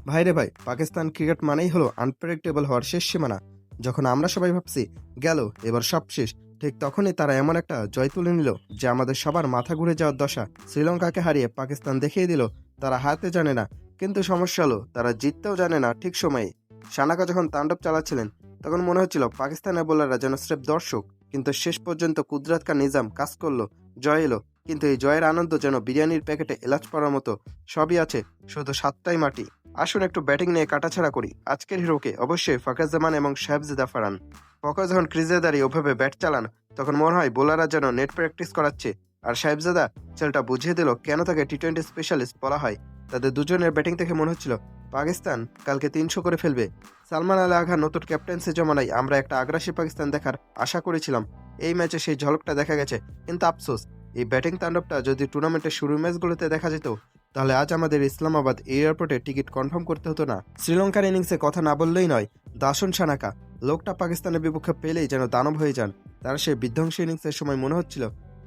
ভাইরে ভাই, পাকিস্তান ক্রিকেট মানেই হলো আনপ্রেডিক্টেবল হওয়ার শেষ সীমানা। যখন আমরা সবাই ভাবছি গেল এবার সব শেষ, ঠিক তখনই তারা এমন একটা জয় তুলে নিল যে আমাদের সবার মাথা ঘুরে যাওয়ার দশা। শ্রীলঙ্কাকে হারিয়ে পাকিস্তান দেখিয়ে দিল তারা হারতে জানে না, কিন্তু সমস্যা হলো তারা জিততেও জানে না ঠিক সময়ে। সানাকা যখন তাণ্ডব চালাচ্ছিলেন তখন মনে হচ্ছিল পাকিস্তানের বোলাররা যেন স্রেফ দর্শক, কিন্তু শেষ পর্যন্ত কুদরত কা নিজাম কাজ করলো, জয় এলো। কিন্তু এই জয়ের আনন্দ যেন বিরিয়ানির প্যাকেটে এলাচ পড়ার মতো, সবই আছে শুধু সাতটাই মাটি। আসুন একটু ব্যাটিং নিয়ে কাটাছাড়া করি। আজকের হিরোকে অবশ্যই ফাকার জামান এবং শাহেবজাদা ফারহান। ফকর যখন ক্রিজে দাঁড়িয়ে ওভাবে ব্যাট চালান তখন মনে হয় বোলাররা যেন নেট প্র্যাকটিস করাচ্ছে, আর শাহেবজাদা ছেলেটা বুঝিয়ে দিল কেন তাকে টি-20 স্পেশালিস্ট বলা হয়। তাদের দুজনের ব্যাটিং দেখে মনে হচ্ছিল পাকিস্তান কালকে 300 করে ফেলবে। সালমান আলী আগা নতুন ক্যাপ্টেন্সি জমানায় আমরা একটা আগ্রাসী পাকিস্তান দেখার আশা করেছিলাম। এই ম্যাচে সেই ঝলকটা দেখা গেছে, কিন্তু আফসোস এই ব্যাটিং তাণ্ডবটা যদি টুর্নামেন্টের শুরুর ম্যাচগুলোতে দেখা যেত তাহলে আজ আমাদের ইসলামাবাদ এয়ারপোর্টে টিকিট কনফার্ম করতে হতো না। শ্রীলঙ্কার ইনিংসে কথা না বললেই নয়, দাসন সানাকা লোকটা পাকিস্তানের বিপক্ষে পেলেই যেন দানব হয়ে যান। তার সেই বিধ্বংসী ইনিংসের সময় মনে হচ্ছিল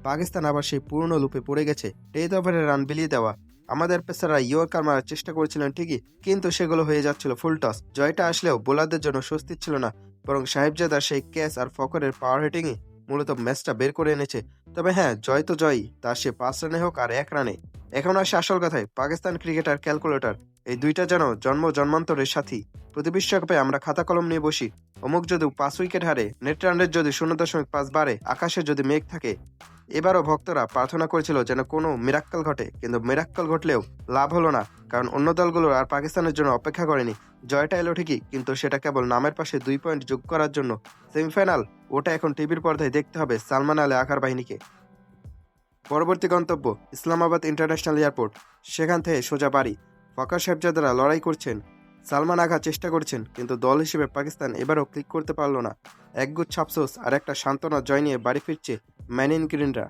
পাকিস্তান আবার সেই পুরনো লুপে পড়ে গেছে। 10 ওভারে রান বিলিয়ে দেওয়া। আমাদের পেসাররা ইয়র্কার মারার চেষ্টা করেছিলেন ঠিকই, কিন্তু সেগুলো হয়ে যাচ্ছিল ফুল টস। জয়টা আসলেও বোলারদের জন্য স্বস্তি ছিল না, বরং সাহেবজাদার সেই ক্যাচ আর ফকরের পাওয়ার হিটিংই মূলত ম্যাচটা বের করে এনেছে। তবে হ্যাঁ, জয় তো জয়ই, তা সে 5 রানে হোক আর 1 রানে। এখন আসে আসল কথায়, পাকিস্তান ক্রিকেটার ক্যালকুলেটর এই দুইটা যেন জন্মান্তরের সাথী। প্রতি বিশ্বকাপে আমরা খাতা কলম নিয়ে বসি, অমুক যদি 5 উইকেট হারে, নেট রান রেট যদি 0.5 বাড়ে, আকাশে যদি মেঘ থাকে। এবারও ভক্তরা প্রার্থনা করেছিল যেন কোনো মিরাক্কেল ঘটে, কিন্তু মিরাক্কেল ঘটলেও লাভ হলো না, কারণ অন্য দলগুলো আর পাকিস্তানের জন্য অপেক্ষা করেনি। জয়টা এলো ঠিকই, কিন্তু সেটা কেবল নামের পাশে 2 পয়েন্ট যোগ করার জন্য। সেমিফাইনাল ওটা এখন টিভির পর্দায় দেখতে হবে সালমান আলী আখার বাহিনীকে। পরবর্তী গন্তব্য ইসলামাবাদ ইন্টারন্যাশনাল এয়ারপোর্ট, সেখান থেকে সোজা বাড়ি। ফকর সাহেবজাদারা লড়াই করছেন, সালমান আগা চেষ্টা করছেন, কিন্তু দল হিসেবে পাকিস্তান এবারও ক্লিক করতে পারল না। একগুচ্ছ আফসোস আর একটা সান্ত্বনা জয় নিয়ে বাড়ি ফিরছে ম্যান ইন গ্রিনরা।